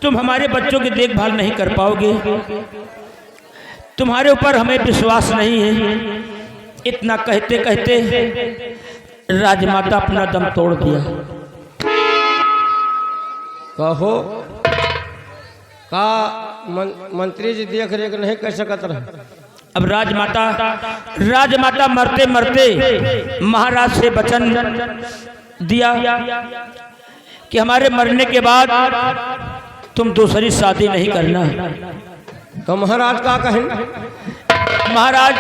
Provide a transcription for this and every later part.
तुम हमारे बच्चों की देखभाल नहीं कर पाओगे, तुम्हारे ऊपर हमें विश्वास नहीं है। इतना कहते कहते राजमाता अपना दम तोड़ दिया। कहो का मंत्री जी देख रेख नहीं कर सकत रहे। अब राजमाता मरते मरते महाराज से वचन दिया कि हमारे मरने के बाद तुम दूसरी शादी नहीं करना। तो महाराज का कहें? महाराज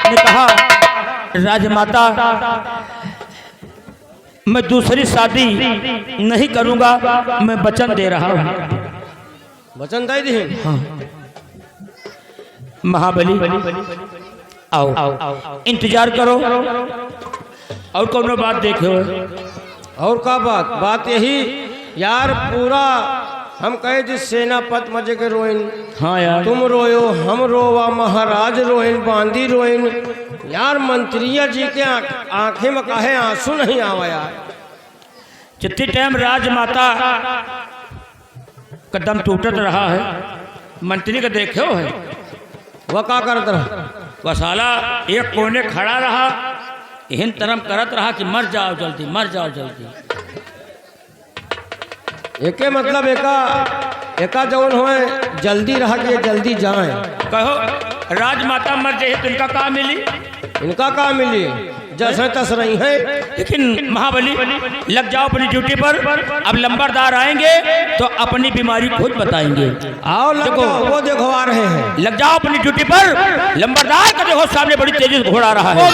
ने कहा, राजमाता मैं दूसरी शादी नहीं करूंगा, मैं वचन दे रहा हूं। वचन दे दी? हाँ। महाबली आओ, इंतजार करो और कोनो बात देखो। और का बात यही यार, पूरा हम कहे जिस सेनापत मजे के रोइन। हाँ यार, तुम रोयो, हम रोवा, महाराज रोइन, बांदी रोइन। यार मंत्रिया जी के आंखें में काहे आंसू नहीं आवा यार। जितनी टाइम राजमाता कदम टूटत रहा है, मंत्री का देखे हो है वह का करत रहा? वह साला एक कोने खड़ा रहा, हिन तरम करत रहा कि मर जाओ जल्दी, मर जाओ जल्दी। एके मतलब एका जौन होए जल्दी रहा के जल्दी जाए। कहो राजमाता मर जाए तो इनका का मिली? इनका का मिली? जैसे तस रही है। लेकिन महाबली लग जाओ अपनी ड्यूटी पर। अब लंबरदार आएंगे तो अपनी बीमारी खुद बताएंगे। आओ देखो, वो देखो आ रहे हैं। लग जाओ अपनी ड्यूटी पर। लंबरदार का देखो सामने बड़ी तेजी से घोड़ा आ रहा है।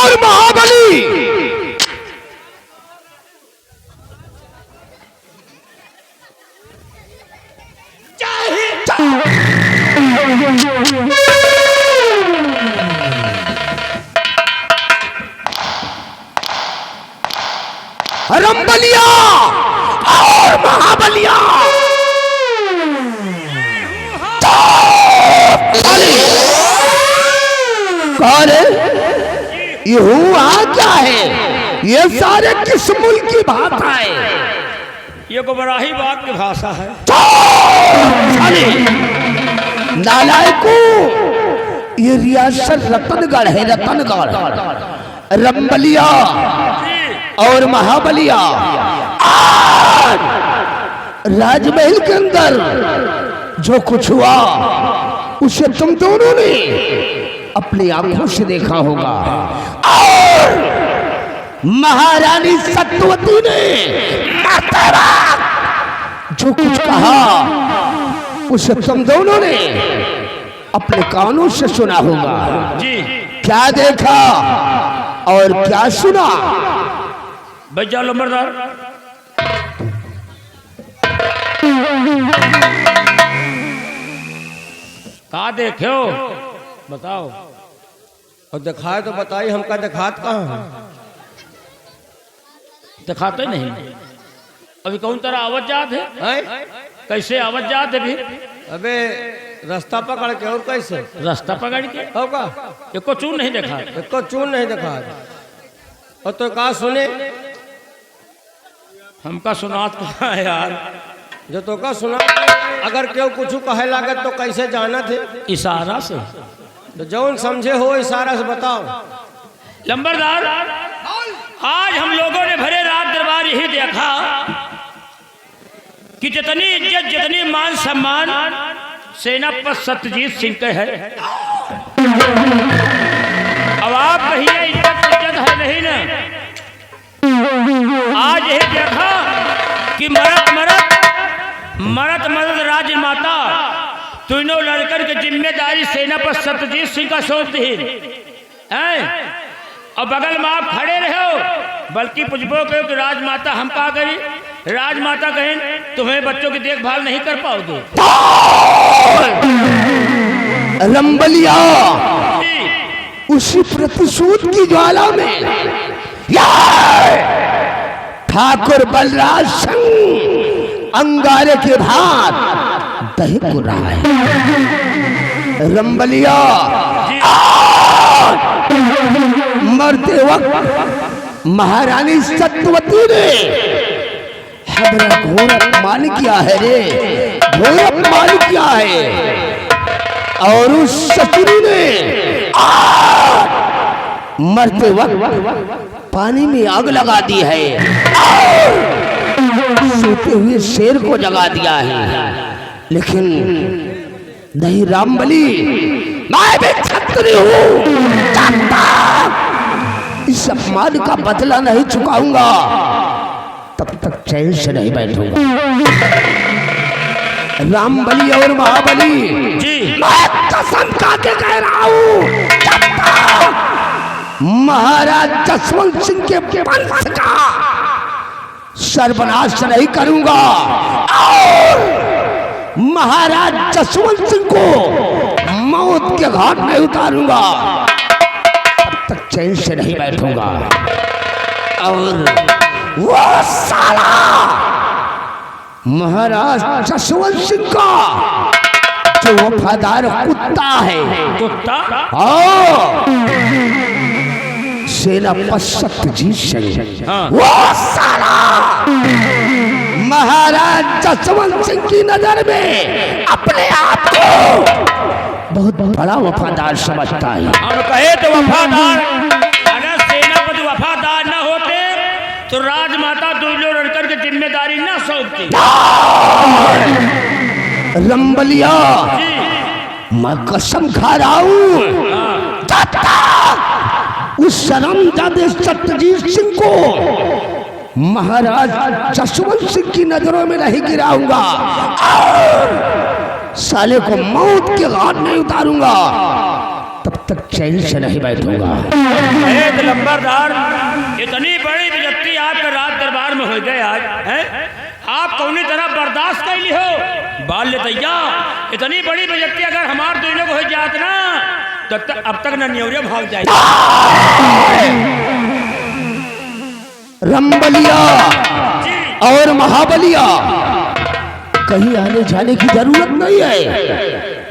और महाबली रंबलिया और महाबलिया कौन है ये हुआ क्या है? ये सारे किस मुल्क की भाषा है? ये गुमराही बात की भाषा है। नालायको, ये रियासत रतनगढ़ है, रतनगढ़। रंबलिया और महाबलिया आज राजमहल के अंदर जो कुछ हुआ उसे तुम दोनों ने अपनी आंखों से देखा होगा। और महारानी सत्यवती ने जो कुछ कहा उसे तुम दोनों ने अपने कानों से सुना होगा। जी क्या देखा और क्या सुना? भैया लंबरदार, कहा देखे हो बताओ। और दिखाए तो बताइए, हमका दिखात कहाँ है? दिखाते नहीं। अभी कौन तरह आवाज जात है? हैं? कैसे आवाज जात है? भी अबे रास्ता पकड़ के और कैसे रास्ता पकड़ के होगा? एको चून नहीं देखा। इसको चून नहीं दिखा। और तो कहा सुने, हमका सुनात कहाँ है यार? जो तो का सुना, अगर क्यों कुछ कहे लागत तो कैसे जाना थे? इशारा से। तो जौन समझे हो इशारा से बताओ। लंबरदार, आज हम लोगों ने भरे रात दरबार यही देखा कि जितनी इज्जत, जितनी मान सम्मान सेनापति सत्यजीत सिंह के है, अब आप कहिए इज्जत है नहीं ना। आज यही देखा कि मरद राजमाता तीनों लड़कन की जिम्मेदारी सेनापति सत्यजीत सिंह का सौंप दी है। और बगल में आप खड़े रहे हो, बल्कि पुछबो कहो कि राजमाता हम का करी? राजमाता कहें तुम्हें बच्चों की देखभाल नहीं कर पाओगे। रंबलिया उसी प्रतिशोध की ज्वाला में ठाकुर बलराज सिंह अंगारे के भात दही को रहा है। रंबलिया मरते वक्त महारानी सत्यवती ने हमारा घोर अपमान किया है रे, घोर अपमान किया है। और उस ससुरी ने मरते वक्त पानी में आग लगा दी है और सोते हुए शेर को जगा दिया है। लेकिन नहीं रामबली, मैं भी क्षत्रिय हूँ, इस अपमान का बदला नहीं चुकाऊंगा, तब तक चैन से नहीं बैठूंगा। रामबली और महाबली जी, मैं कसम खाके कह रहा हूँ, महाराज जसवंत सिंह के वंश का सर्वनाश नहीं करूंगा और महाराज जसवंत सिंह को मौत के घाट में उतारूंगा, तब तक चैन से नहीं बैठूंगा। और वो साला महाराज जसवंत सिंह का जो वफादार कुत्ता है, कुत्ता सेनापति सत्यजीत सिंह, हाँ। वो साला महाराज जसवंत सिंह की नजर में अपने आप को बहुत बड़ा वफादार समझता है। हम कहे तो वफादार, अगर सेनापति वफादार न होते तो राजमाता दूल्हे लड़कर की जिम्मेदारी न सौंपती। रंबलिया मैं कसम खा रहा हूँ, उस शर्मजादे सत्यजीत सिंह को महाराज जसवंत सिंह की नजरों में नहीं गिराऊंगा और साले को मौत के घाट नहीं उतारूंगा, तब तक चैन से नहीं बैठूंगा। एक लंबरदार, इतनी बड़ी बेइज्जती आपके राज दरबार में हो गए आज है? आप कौनी तरह बर्दाश्त कर ली हो बाल ले दैया। इतनी बड़ी बेइज्जती अगर हमार दोनों को हो जात ना तो अब तक न न्योरे भाग जाए। रंबलिया और महाबलिया, कहीं आने जाने की जरूरत नहीं है।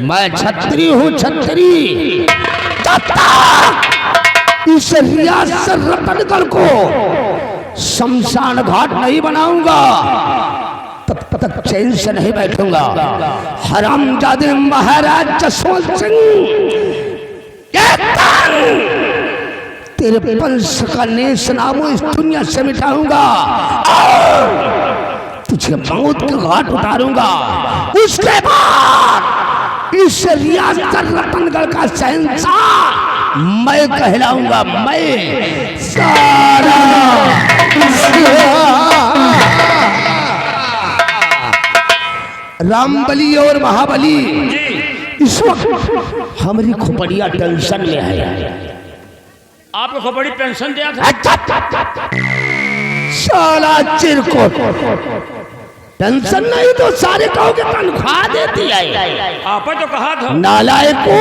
मैं छत्री हूँ, छत्री। इस रियासत रतनगढ़ को शमशान घाट नहीं बनाऊंगा तब तक चैन से नहीं बैठूंगा। हरामजादे महाराज जसवंत सिंह, तेरे वंश का नेश नामो इस दुनिया से मिटाऊंगा और तुझे मौत के घाट उतारूंगा। उसके बाद इस रियासत रतनगढ़ का शहंशाह मैं कहलाऊंगा। मैं सारा रामबली और महाबली इस वक्त हमारी खोपड़िया टेंशन में है। आपको खोपड़ी पेंशन दिया था? साला चिरकुट, टेंशन नहीं तो सारे गाँव के तनख्वाह देती है। आप तो कहा था नालायक को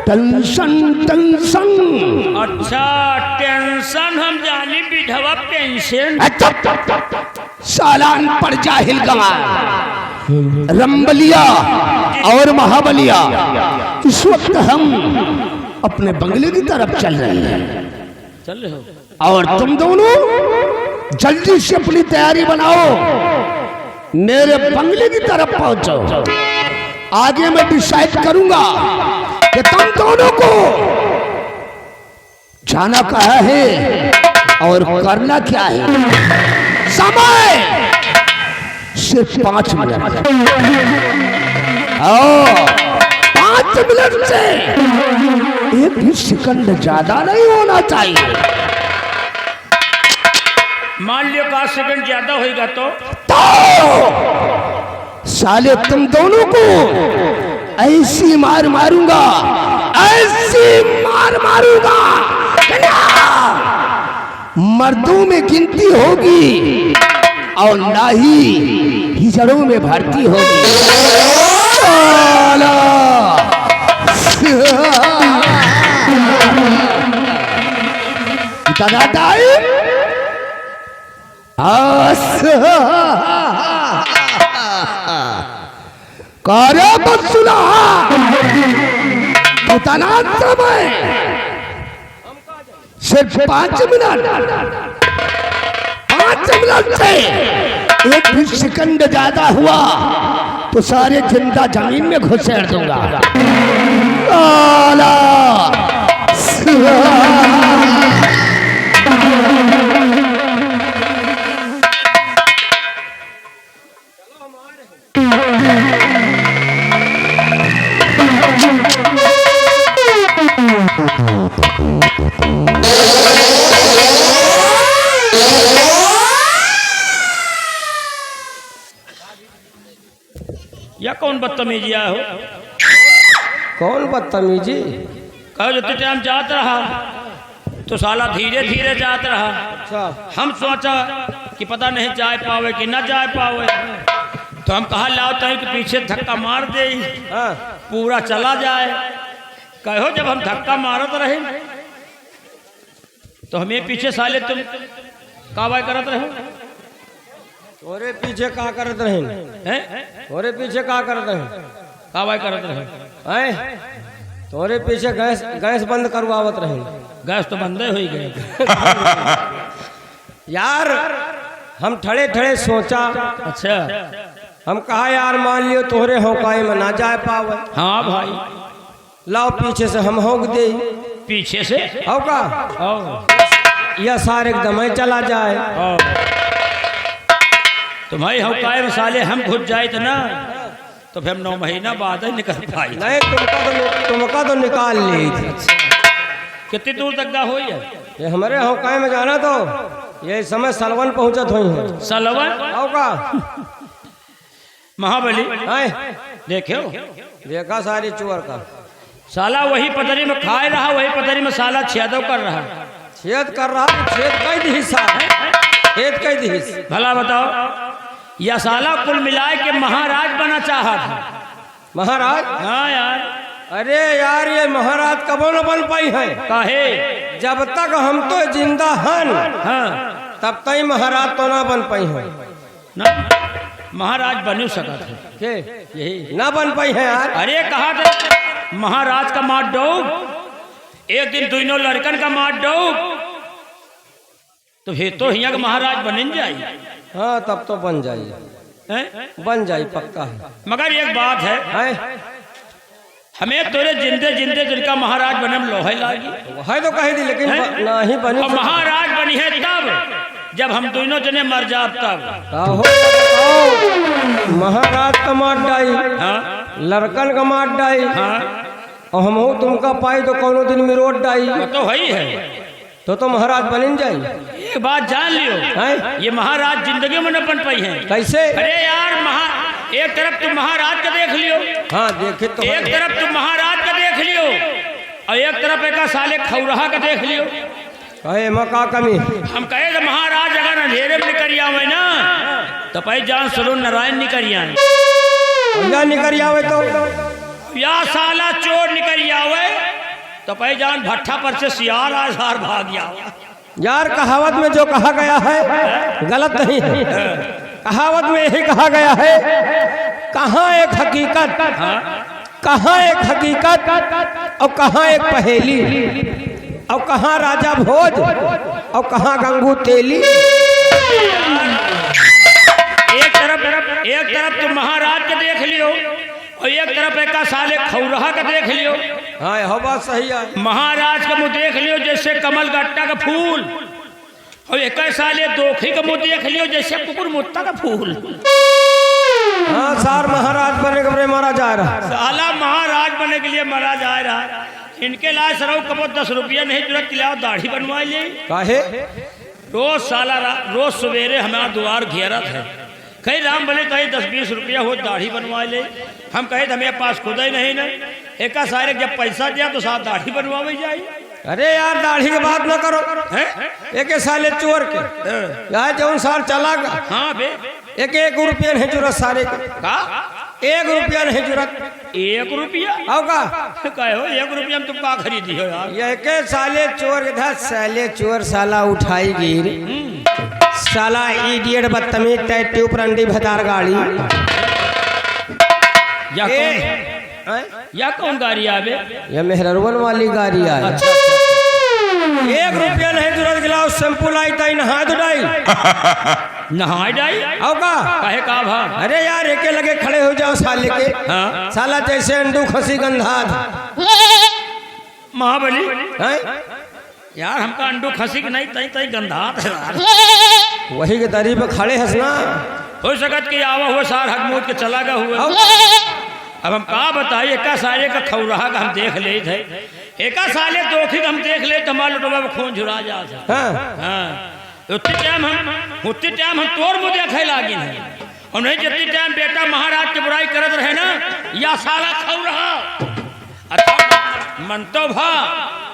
टेंशन टेंशन। अच्छा टेंशन हम जानी विधवा पेंशन। सालान पर जाहिल गवा। रंबलिया और महाबलिया, इस वक्त हम अपने बंगले की तरफ चल रहे हैं। चल रहे हो और तुम दोनों जल्दी से अपनी तैयारी बनाओ, मेरे बंगले की तरफ पहुंचो। आगे मैं डिसाइड करूंगा कि तुम दोनों को जाना कहाँ है और करना क्या है। समय सिर्फ 5 मिनट। 5 मिनट से एक भी सेकंड ज्यादा नहीं होना चाहिए। मान लियो का सेकंड ज्यादा होगा तो साले तुम दोनों को ऐसी मार मारूंगा, ऐसी मार मारूंगा, मर्दों में गिनती होगी और ना ही हिजड़ों में भर्ती होगी। कार्य सुना समय सिर्फ 5 मिनट। 5 मिनट से एक भी सेकंड ज्यादा हुआ तो सारे जिंदा जमीन में घुसेड़ दूंगा। या कौन बदतमीजिया हो? कौन बदतमीजी? कहो जितने टाइम जात रहा तो साला धीरे धीरे जात रहा। अच्छा हम सोचा कि पता नहीं जा पावे कि न जा पावे, तो हम कहा लाओ तय कि पीछे धक्का मार दे, हाँ। पूरा चला जाए। कहो जब हम धक्का मारत रहे तो हमें पीछे साले तुम कावाई करत रहे। तोरे पीछे का करत रहे हैं? तोरे पीछे का करत रहे कावाई करत रहे हैं? तोरे पीछे गैस गैस बंद करवावत रहे। गैस तो बंदे हो ही गए। यार हम ठड़े ठड़े सोचा, अच्छा हम कहा यार मान लियो तोहरे होकाई में ना जा पावे, हाँ भाई लाओ पीछे से हम होक दे। पीछे से होका या सारे एकदम ही चला जाए। तुम्हारी हौकाए में साले हम घुस जाए तो ना तो फिर 9 महीना बाद ही निकल पाई। नहीं तुमका तो निकाल ली। कितनी दूर तक का हो ये हमारे होकाए में जाना तो ये समय सलवन पहुंचत हुई है। सलवन होका महाबली है देखो देखा सारी चुअर का साला वही पतरी में खाए रहा, वही पतरी में साला छेदो कर रहा। छेद कर रहा, छेद कई दिशा छेद कई दिश। भला बताओ, या साला कुल मिलाए के महाराज बना चाहा था। महाराज? हाँ यार। अरे यार, ये महाराज कबो न बन पाई है। काहे? जब तक हम तो जिंदा हन, हाँ, तब तक महाराज तो ना बन पाई है। ना महाराज बनु सका थे के यही ना बन पाई है यार। अरे कहा था महाराज का मार डूब, एक दिन दोनों लड़कन का मार डूब, तो फिर तो हिया का महाराज बन जाई। हाँ, तब तो बन जाइए, बन जाई पक्का है। मगर एक बात है, हमें तोरे जिंदे जिंदे जिनका महाराज बनम लोहे लागी है तो कही दी, लेकिन ना ही बनी। और महाराज बनी है तब जब हम दोनों जने मर जाब तब। महाराज का मार डाई, हाँ? लड़कन का मार डाई, हाँ? और हम तुमका पाई तो कोनो दिन में रोड डाई, तो वही है। तो महाराज बन जाई। एक बात जान लियो, ये महाराज जिंदगी में न बन पाई है। कैसे? अरे यार, एक तरफ तुम महाराज का देख लियो, हाँ देखे तो, एक तरफ तुम महाराज का देख लियो, और एक तरफ एक साले खौरहा का देख लियो। कहे मका कमी? हम कहे तो महाराज अगर अंधेरे में निकल आवे ना, तो भाई जान सुनो नारायण निकल आए, या निकल आवे तो, या साला चोर निकल आवे तो भाई जान भट्ठा पर से सियार आसार भाग जाओ। यार कहावत में जो कहा गया है गलत नहीं है। कहावत में यही कहा गया है, कहाँ एक हकीकत, कहाँ एक हकीकत और कहाँ एक पहेली, और कहाँ राजा भोज और कहाँ गंगू तेली। एक तरफ तुम महाराज के देख लियो, और एक तरफ एक साले खौरहा का देख लियो। हाँ, हो बात सही है। महाराज का मुंह देख लियो जैसे कमल गट्टा का फूल, और एक साले दोखी का मुंह देख लियो जैसे कुकुर मुत्ता का फूल। हाँ, सार महाराज बने के मारा जा रहा, साला महाराज बने के लिए मारा जा रहा। इनके लाए सराउ कबो 10 रुपया नहीं जरूरत किला दाढ़ी बनवा ले। काहे? रोज साला रोज सवेरे हमारा द्वार घेरत है, कहीं राम बने कहीं 10-20 रुपया हो दाढ़ी बनवा ले। हम कहे तो हमें पास खुद ही नहीं ना, एक सारे जब पैसा दिया तो साथ दाढ़ी बनवावे जाए। अरे यार, दाढ़ी की बात ना करो, एक साले चोर के यार जो सार चला गा। हाँ बे, एक रुपया नहीं जरूरत सारे का, 1 रुपया नहीं जरूरत। 1 रुपया? आओ का कहे हो 1 रुपया में तुम का खरीदी हो यार? ये के साले चोर के था, साले चोर साला उठाई गिर, साला इडियट बदतमीज टैटू परंडी भतार गाड़ी। या कौन गाड़ी आवे? ये मेहरवन वाली गाड़ी आई। अच्छा, 1 रुपया नहीं जरूरत गिलाओ, शैम्पू लाई ताई नहा धुलाई, नहाए डाई। आओ का कहे का भा? अरे यार, एके लगे खड़े हो जाओ साले के। हाँ? साला जैसे अंडू खसी गंधा महाबली है यार, हमका अंडू खसी के नहीं तई तई गंधात है यार। वही के दरी पे खड़े हंसना हो सकत कि आवा हुआ सार हकमूद के चला गया हुआ। अब हम का बताइए, एका साले का खौरहा का हम देख ले थे, एका साले दोखी का हम देख ले तो हमारे लुटवा में खून झुरा जा। हाँ, उतनी टाइम हम तोर मुँह देखे लागी नहीं, और नहीं जितनी टाइम बेटा महाराज की बुराई करत रहे ना, या साला खौरहा। अच्छा मन तो भा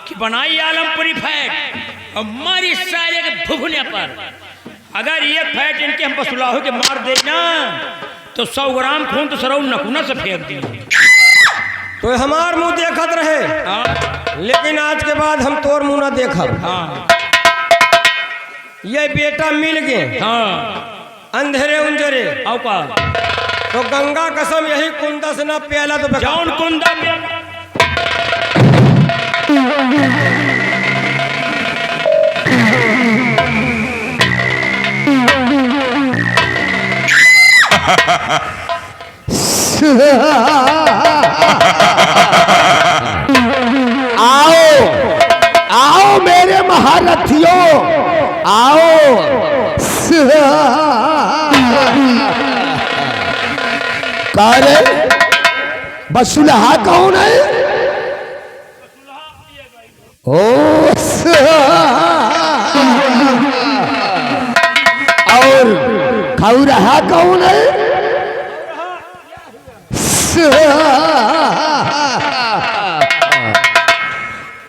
कि बनाई आलमपुरी फैट और मारी साले के भुभने पर। अगर ये फैट इनके हम पसुलाहो के मार दे ना, तो 100 ग्राम खून तो सरऊ नकुना से फेंक दी। तो हमार मुंह देखत रहे। हाँ? लेकिन आज के बाद हम तोर मुंह ना देखा। हाँ, ये बेटा मिल गए। हाँ, अंधेरे उंजरे औका तो गंगा कसम यही कुंदा से ना प्याला तो जौन कुंदा में आओ आओ मेरे महारथियों, आओ। कारे बसुलहा कौन है? ओ और खौरहा कौन है?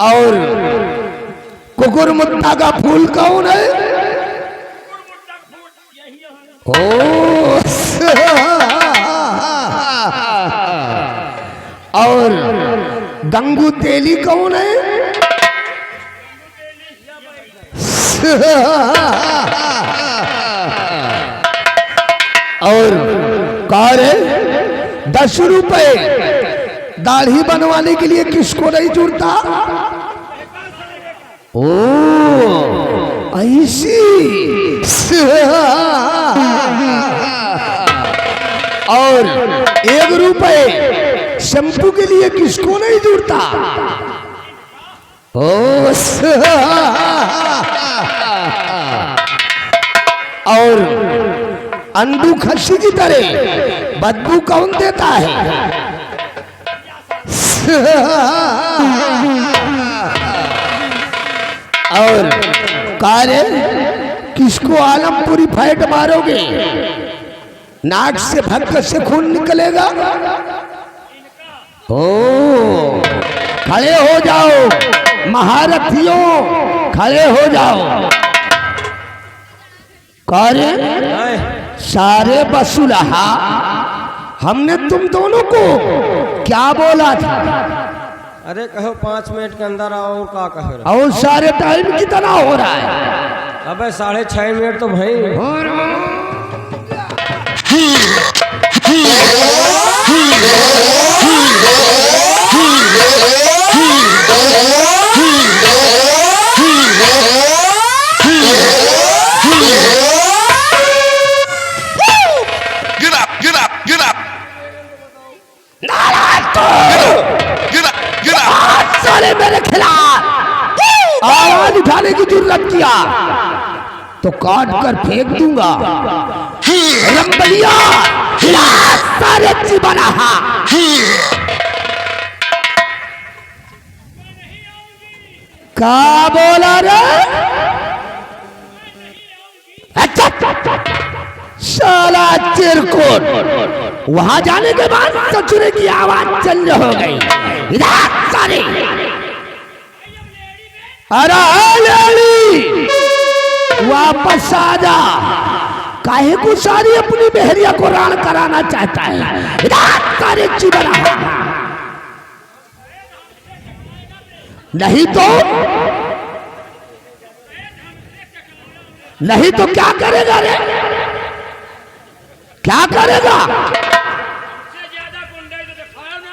और कुकुरमुत्ता का फूल कौन है? ओ और गंगू तेली कौन है? और कार है 10 रुपए दाढ़ी बनवाने के लिए किसको नहीं जुड़ता? ओ ऐसी। और 1 रुपए शैम्पू के लिए किसको नहीं जुड़ता? ओ और अंडू खस्सी की तरह बदबू कौन देता है? और कारे किसको आलमपुरी फैट मारोगे? नाक से भक्क से खून निकलेगा। ओ खड़े हो जाओ महारथियों, खड़े हो जाओ। कारे सारे बसुलहा हमने तुम दोनों को क्या बोला था? अरे कहो 5 मिनट के अंदर आओ, और का कह रहे? और सारे टाइम कितना हो रहा है? अबे 6.5 मिनट तो भाई। साले मेरे खिलाफ आवाज उठाने की जरूरत किया तो काट कर फेंक दूंगा। रंबलिया सारे चिबना का बोला रे? अच्छा साला चिरकुट। वहां जाने के बाद ससुरे की आवाज चल हो गई। सारे अरे लेली वापस आ जा। काहे को सारी अपनी बहरिया को रान कराना चाहता है? सारे चिबना नहीं तो क्या करेगा रे? क्या करेगा?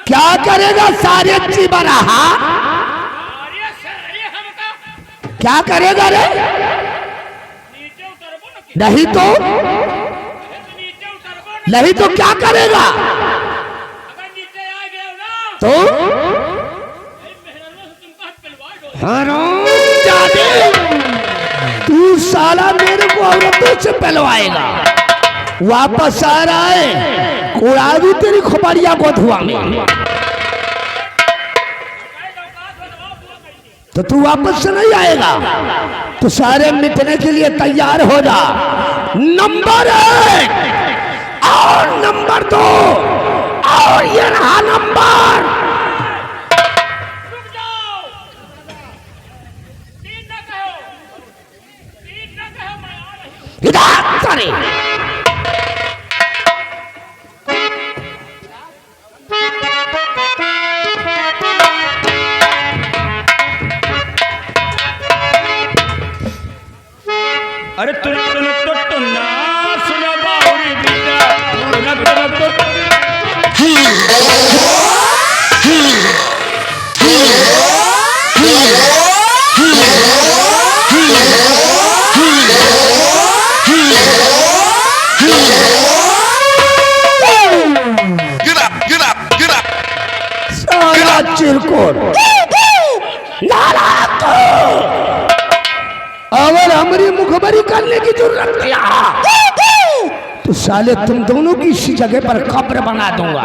क्या करेगा सारे चिबना? क्या करेगा रे? नहीं तो क्या करेगा? तो तू साला मेरे को औरतों से पहलवाएगा। वापस आ रहा है, उड़ा दूं तेरी खोपड़िया को धुआं में। तो तू वापस से नहीं आएगा तो सारे मिटने के लिए तैयार हो जा। नंबर 1 और नंबर 2 और ये रहा नंबर। करे अरे तुन तुन तो तुन्ना सुनो बाउरी बीटा तुन तुन तो सारा चिरकुट अगर हमारी मुखबरी करने की जरूरत नहीं तो साले तुम दोनों की इसी जगह पर कब्र बना दूंगा।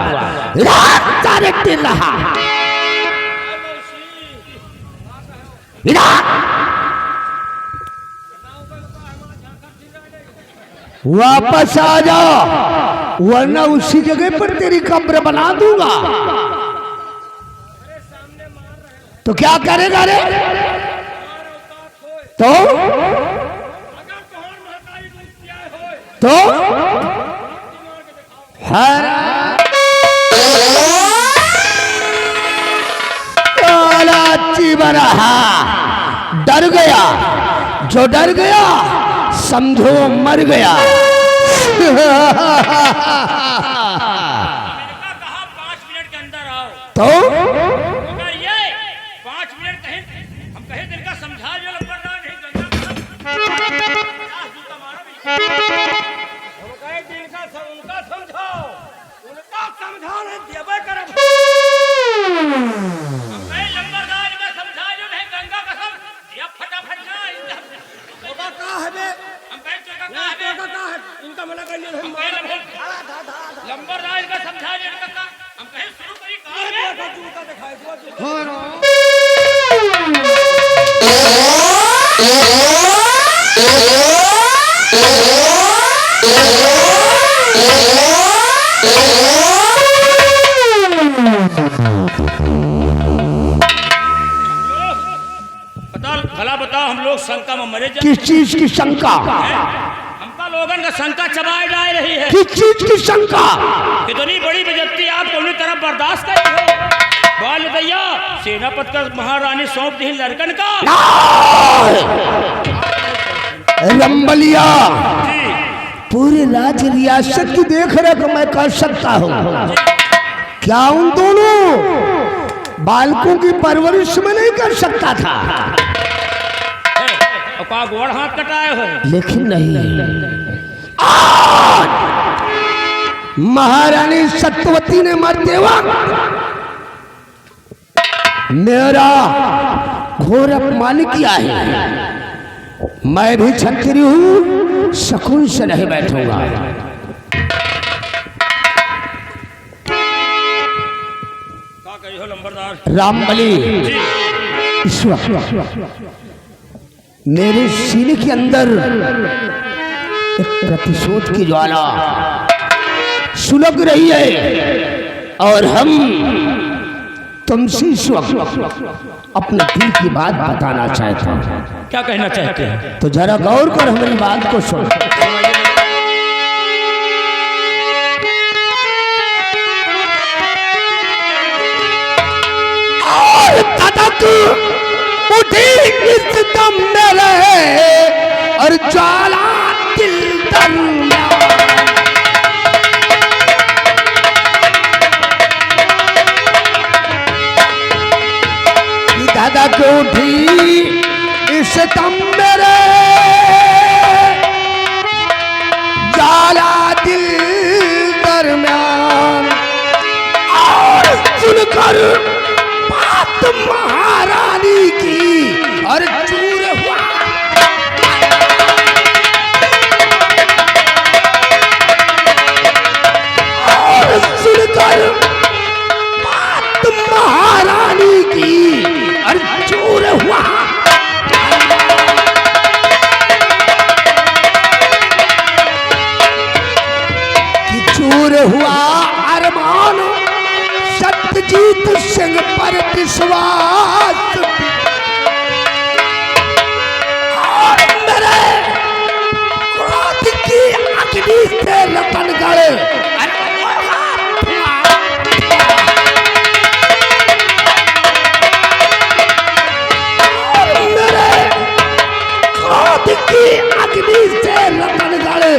रात सारे टिल रहा वापस आ जाओ वरना उसी जगह पर तेरी कब्र बना दूंगा। तो क्या करेगा रे? तो हर बरहा डर गया, जो डर गया समझो मर गया। कहा 5 मिनट के अंदर आओ, तो मगर ये 5 मिनट कहे हम कहे दिल का समझा जो लंबरदार नहीं गंगा हम कहे दिल का उनका समझाओ, उनका समझाने देवे करब हम कहे लंबरदार का समझा जो नहीं गंगा कसम या फटाफट ना होगा का है बे हम कहे तो का है इनका मना कर लिया हम कहे लंबरदार का समझा जो इनका हम कहे शुरू करी का भला बताओ हम लोग शंका में मरे जाए। किस चीज की शंका? हमका लोगन का शंका चबाए जा रही है। किस चीज की शंका? इतनी बड़ी बेइज्जती आप दोनों तरफ बर्दाश्त करी हो। बाल दैया सेनापति का महारानी सौंप दी लड़कन का। रंबलिया जी पूरे राज्य रियासत की देख रेख मैं कर सकता हूँ, क्या उन दोनों बालकों की परवरिश में नहीं कर सकता था? का गोड़ हाथ कटाए हो, लेकिन नहीं, आज महारानी सत्यवती ने मरते वक्त मेरा घोर अपमान किया है। मैं भी क्षत्रिय हूं, सुकून से नहीं बैठूंगा। का कही हो लंबरदार? रामबली इस वक्त मेरे सीने के अंदर एक प्रतिशोध की ज्वाला सुलग रही है और हम तुमसे इस वक्त अपने दिल की बात बताना चाहते हैं। क्या कहना चाहते हैं? तो जरा गौर कर हमारी बात को सुन। और तदक उठी इस दम में रहे और ज्वाला दिल दरिया। तदक उठी इस दम में रहे ज्वाला दिल दरम्यान। और सुनकर बात महारानी की और चूर हुआ। और सुनकर बात महारानी की और चूर हुआ। कि चूर हुआ अरमान सत्यजीत सिंह पर विश्वास। और मेरे क्रोध की अग्नि से लपट गए। और मेरे क्रोध की अग्नि से लपट गए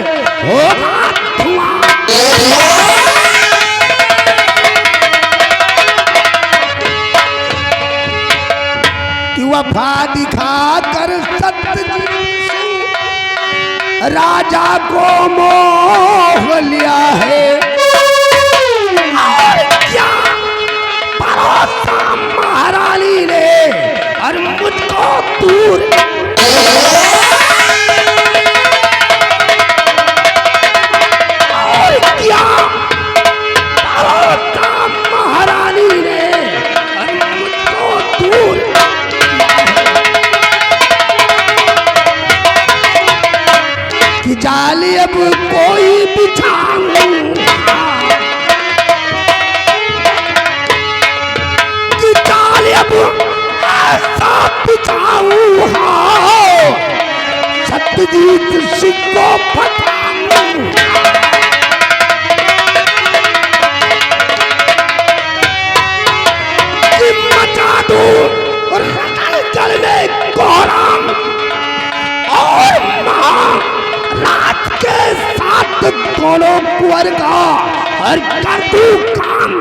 होगा धुआं। वफा दिखा कर सत्यजीत सिंह राजा को मोह लिया है। और क्या भरोसा महारानी ने और मुझको दूर। और क्या भरोसा महारानी ने और मुझको दूर। कि जाली अब कोई बिछाऊंगा, कि जाली अब सत्यजीत सिंह को पठाऊं। कि मचा दूं रतन में कोहराम और महाराज के साथ दोनों कुंवर का और कर दूं काम।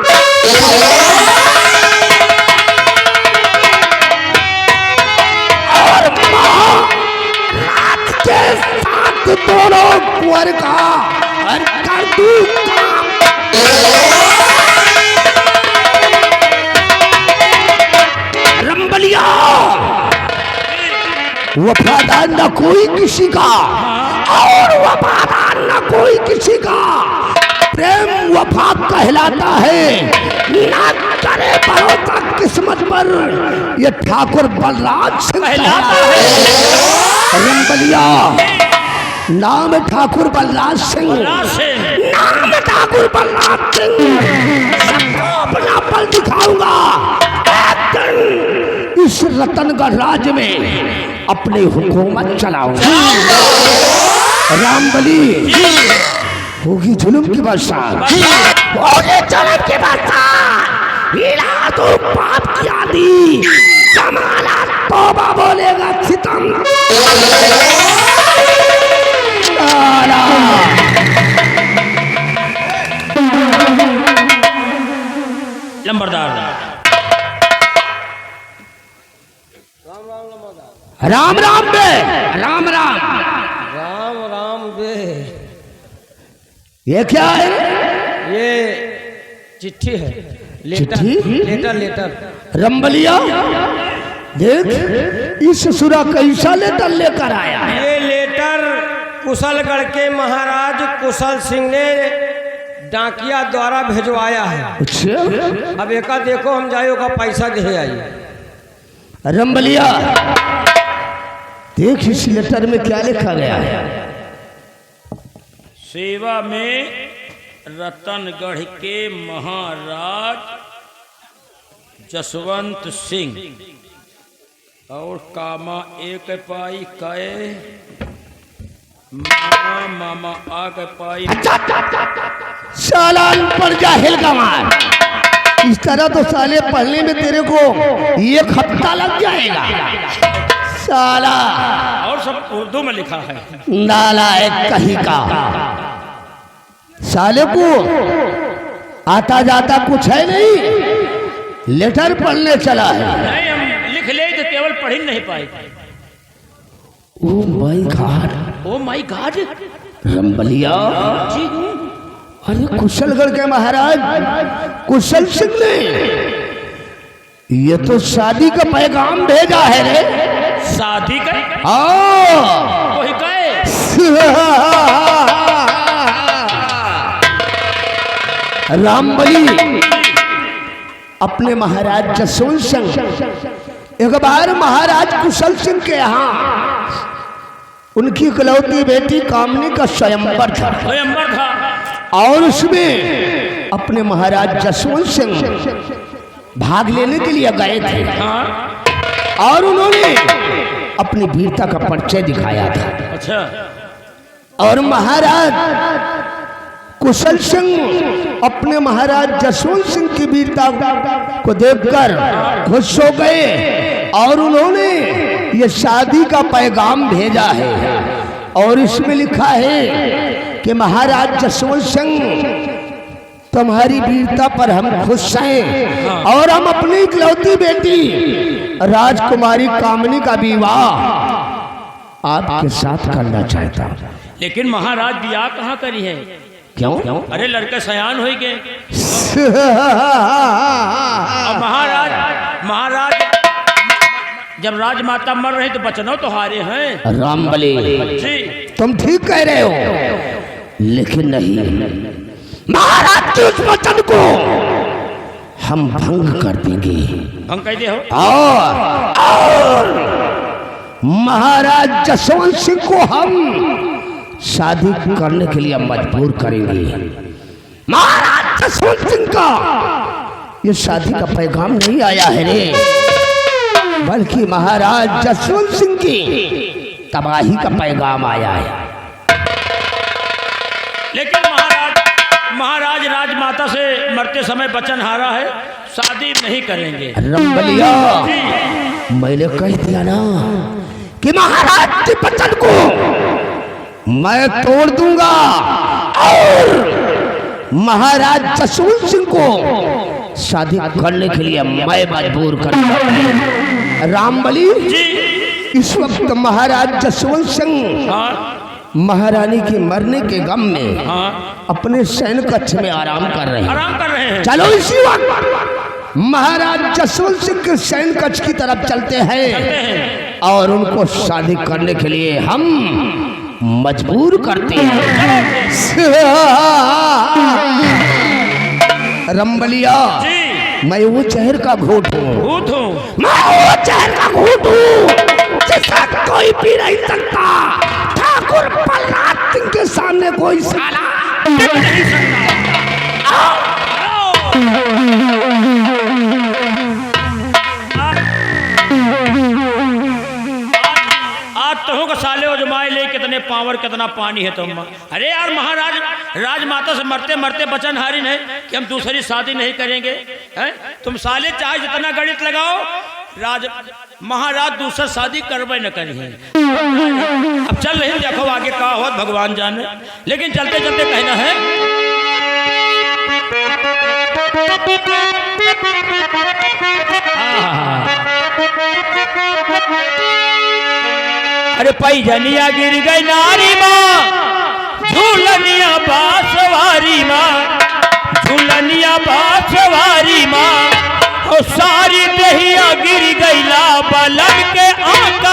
और महाराज के साथ दोनों कुंवर का और कर दूं काम। रंबलिया वफादार न कोई किसी का और वफादार न कोई किसी का। प्रेम वफा कहलाता है, ना करे भरोसा किस्मत पर, ये ठाकुर बलराज सिंह कहलाता है। रंबलिया नाम ठाकुर बलराज सिंह, नाम ठाकुर बलराज सिंह। सबको अपना बल दिखाऊंगा। एक दिन इस रतनगढ़ राज्य में अपनी हुकूमत चलाऊंगा। रामबली होगी जुल्म की बरसात, होगी जुल्म की बरसात। हिला तो पाप की आंधी, जमाना तौबा बोलेगा सितम। लंबरदार राम राम बे, राम राम राम राम बे। ये क्या है? ये चिट्ठी है, लेटर चिट्ठी? Letter letter. रंबलिया देख इस ससुरा कैसा लेटर लेकर आया है। ये लेटर कुशलगढ़ के महाराज कुशल सिंह ने डाकिया द्वारा भिजवाया है। अच्छा अब एका देखो, हम जाइयो का पैसा दे आई। रंबलिया देख इस लेटर में क्या लिखा गया है। सेवा में रतनगढ़ के महाराज जसवंत सिंह और कामा एक पाई कए मामा मामा आग पाई। सालान पर जाहिल गंवार, इस तरह तो साले पढ़ने में तेरे को एक हफ्ता लग जाएगा साला। और सब उर्दू में लिखा है। नालायक कहीं का साले को आता जाता कुछ है नहीं, लेटर पढ़ने चला है। नहीं, हम लिख ले तो केवल पढ़ ही नहीं पाए। Oh my god, oh my god. Rambaliya ji अरे कुशलगढ़ के महाराज कुशल सिंह ने ये तो शादी का पैगाम भेजा है रे। शादी का हाँ वही कहे। रामबली अपने महाराज जसवंत सिंह एक बार महाराज कुशल सिंह के यहाँ उनकी इकलौती बेटी कामनी का स्वयंवर था। स्वयंवर था और उसमें अपने महाराज जसवंत सिंह भाग लेने के लिए गए थे। हाँ। और उन्होंने अपनी वीरता का परिचय दिखाया था। अच्छा। और महाराज कुशल सिंह अपने महाराज जसवंत सिंह की वीरता को देखकर खुश हो गए और उन्होंने ये शादी का पैगाम भेजा है। और इसमें लिखा है कि महाराज जसवंत सिंह तुम्हारी वीरता पर हम खुश हैं और हम अपनी इकलौती बेटी राजकुमारी कामनी का विवाह आपके साथ करना चाहता हूँ। लेकिन महाराज बियाह कहाँ करी है? क्यों? अरे लड़के सयान हो गए। अब महाराज जब राजमाता मर रही तो बचनों तो हारे हैं। रामबली जी तुम ठीक कह रहे हो, लेकिन नहीं, महाराज के उस वचन को हम भंग कर देंगे। भंग कह दे हो। और महाराज जसवंत सिंह को हम शादी करने के लिए मजबूर करेंगे। महाराज जसवंत सिंह का ये शादी का पैगाम नहीं आया है रे, बल्कि महाराज जसवंत सिंह की तबाही का पैगाम आया है। लेकिन महाराज राजमाता से मरते समय वचन हारा है, शादी नहीं करेंगे। रंबलिया, मैंने कह दिया ना कि महाराज के वचन को मैं तोड़ दूंगा और महाराज जसवंत सिंह को शादी करने के लिए मैं मजबूर करूंगा। रामबली, इस वक्त महाराज जसवंत सिंह महारानी के मरने के गम में अपने सैन कक्ष में आराम कर रहे हैं। चलो इसी वक्त महाराज जसवंत सिंह के सैन कक्ष की तरफ चलते हैं और उनको शादी करने के लिए हम मजबूर करते हैं। रंबलिया, मैं वो जहर का घूंट हूँ, मैं वो जहर का घूंट हूँ जिसका कोई पी नहीं सकता। ठाकुर प्रहलाद सिंह के सामने कोई साला नहीं सकता। आज तो का साले हो जमाए ले, कितने पावर कितना पानी है तुम। अरे यार, महाराज राजमाता से मरते मरते वचन हारी नहीं कि हम दूसरी शादी नहीं करेंगे। हैं? तुम साले चाहे जितना गणित लगाओ, महाराज दूसरा शादी करवे न करिए। अब चल रहे, देखो आगे क्या हो भगवान जाने। लेकिन चलते चलते कहना है, अरे पैजनिया गिर गई नारी माँ, झूलनिया बांसवारी माँ, झूलनिया बांसवारी माँ, और सारी दहिया गिर गई ला बलन के आका।